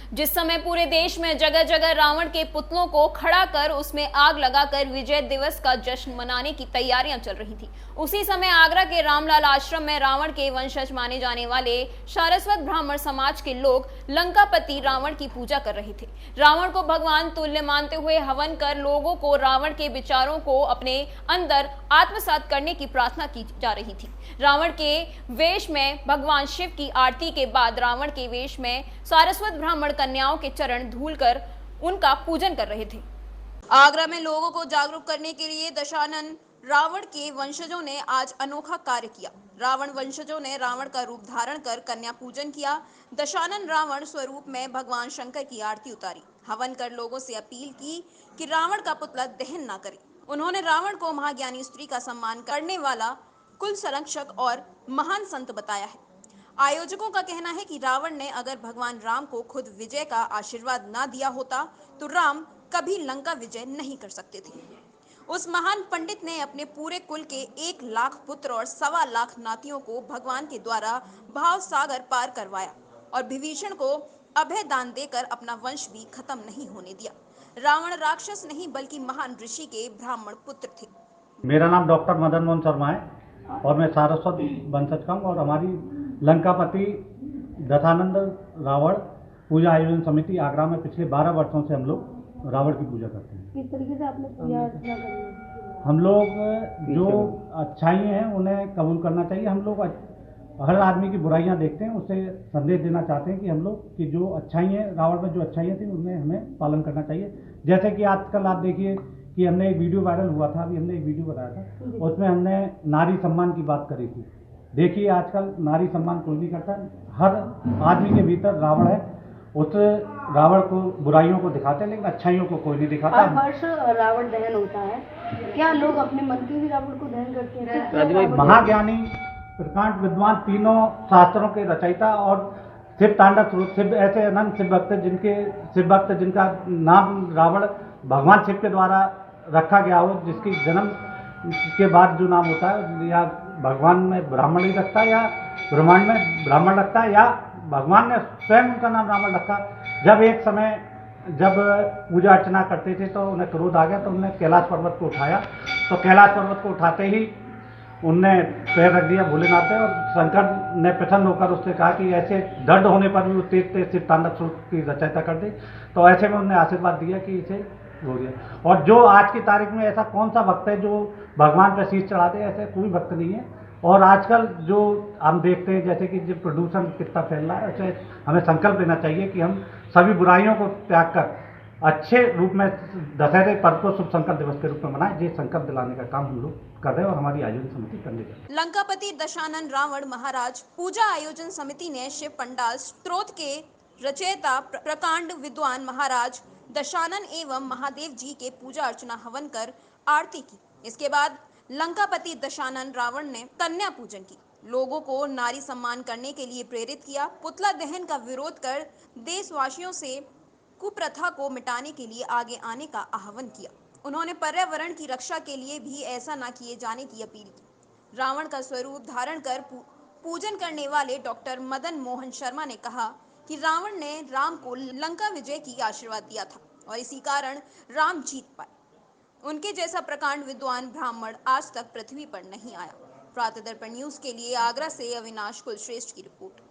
जिस समय पूरे देश में जगह जगह रावण के पुतलों को खड़ा कर उसमें आग लगाकर विजय दिवस का जश्न मनाने की तैयारियां चल रही थी, उसी समय आगरा के रामलाल आश्रम में रावण के वंशज माने जाने वाले सारस्वत ब्राह्मण समाज के लोग लंकापति रावण की पूजा कर रहे थे। रावण को भगवान तुल्य मानते हुए हवन कर लोगों को रावण के विचारों को अपने अंदर आत्मसात करने की प्रार्थना की जा रही थी। रावण के वेश में भगवान शिव की आरती के बाद रावण के वेश में सारस्वत ब्राह्मण कन्याओं के चरण धूलकर उनका पूजन कर रहे थे। आगरा में लोगों को जागरूक करने के लिए दशानन रावण के वंशजों ने आज अनोखा कार्य किया। रावण वंशजों ने रावण का रूप धारण कर कन्या पूजन किया। दशानन रावण स्वरूप में भगवान शंकर की आरती उतारी, हवन कर लोगों से अपील की कि रावण का पुतला दहन ना करे। उन्होंने रावण को महाज्ञानी स्त्री का सम्मान करने वाला कुल संरक्षक और महान संत बताया है। आयोजकों का कहना है कि रावण ने अगर भगवान राम को खुद विजय का आशीर्वाद ना दिया होता तो राम कभी लंका विजय नहीं कर सकते थे। उस महान पंडित ने अपने पूरे कुल के 1 लाख पुत्र और 1.25 लाख नातियों को भगवान के द्वारा भाव सागर पार करवाया और विभीषण को अभय दान देकर अपना वंश भी खत्म नहीं होने दिया। रावण राक्षस नहीं बल्कि महान ऋषि के ब्राह्मण पुत्र थे। मेरा नाम डॉक्टर मदन मोहन शर्मा है और मैं सारस्वत वंशज का हूँ और हमारी लंकापति दशानंद रावण पूजा आयोजन समिति आगरा में पिछले 12 वर्षों से हम लोग रावण की पूजा करते हैं। किस तरीके से आपने पूजा अर्चना करनी है? हम लोग जो अच्छाई हैं उन्हें कबूल करना चाहिए। हम लोग हर आदमी की बुराइयां देखते हैं, उससे संदेश देना चाहते हैं कि हम लोग की जो अच्छाई हैं, रावण में जो अच्छाइयाँ थी उनमें हमें पालन करना चाहिए। जैसे कि आजकल आप देखिए कि हमने एक वीडियो वायरल हुआ था, अभी हमने एक वीडियो बनाया था, उसमें हमने नारी सम्मान की बात करी थी। देखिए आजकल नारी सम्मान कोई नहीं करता, हर आदमी के भीतर रावण है, उस रावण को बुराइयों को दिखाते हैं लेकिन अच्छाइयों को कोई नहीं दिखाता। हर वर्ष रावण दहन होता है, क्या लोग अपने मन के भी रावण को दहन करते हैं? महाज्ञानी प्रकांड विद्वान, तीनों शास्त्रों के रचयिता और शिव तांडव स्वरूप, शिव ऐसे अनंत शिव भक्त जिनका नाम रावण भगवान शिव के द्वारा रखा गया हो, जिसकी जन्म के बाद जो नाम होता है या भगवान में ब्राह्मण ही रखता है या ब्रह्मांड में ब्राह्मण रखता है या भगवान ने स्वयं उनका नाम रावण रखा। जब एक समय जब पूजा अर्चना करते थे तो उन्हें क्रोध आ गया तो उन्होंने कैलाश पर्वत को उठाया, तो कैलाश पर्वत को उठाते ही उनने पैर रख दिया भोलेनाथ पे और शंकर ने प्रसन्न होकर उससे कहा कि ऐसे दर्द होने पर भी वो तेज तेज शिव तांडव स्वरूप की रचयिता कर दी। तो ऐसे में उन्होंने आशीर्वाद दिया कि इसे हो गया। और जो आज की तारीख में ऐसा कौन सा भक्त है जो भगवान पर शीश चढ़ाते, ऐसे कोई भक्त नहीं है। और आजकल जो हम देखते हैं जैसे कि जो प्रदूषण कितना फैल रहा है, ऐसे हमें संकल्प लेना चाहिए कि हम सभी बुराइयों को त्याग कर अच्छे रूप में दशहरे पर्व को शुभ संकल्प दिवस के रूप में मनाएं। ये संकल्प दिलाने का काम हम लोग कर रहे हैं और हमारी आयोजन समिति करने जा रही है। लंकापति दशानन रावण महाराज पूजा आयोजन समिति ने शिव पंडाल स्त्रोत के रचयिता प्रकांड विद्वान महाराज दशानन एवं महादेव जी के पूजा अर्चना हवन कर आरती की। इसके बाद लंकापति दशानन रावण ने कन्या पूजन की, लोगों को नारी सम्मान करने के लिए प्रेरित किया। पुतला दहन का विरोध कर देशवासियों से कुप्रथा को मिटाने के लिए आगे आने का आह्वान किया। उन्होंने पर्यावरण की रक्षा के लिए भी ऐसा न किए जाने की अपील की। रावण का स्वरूप धारण कर पूजन करने वाले डॉक्टर मदन मोहन शर्मा ने कहा कि रावण ने राम को लंका विजय की आशीर्वाद दिया था और इसी कारण राम जीत पाए। उनके जैसा प्रकांड विद्वान ब्राह्मण आज तक पृथ्वी पर नहीं आया। प्रातः दर्पण न्यूज के लिए आगरा से अविनाश कुलश्रेष्ठ की रिपोर्ट।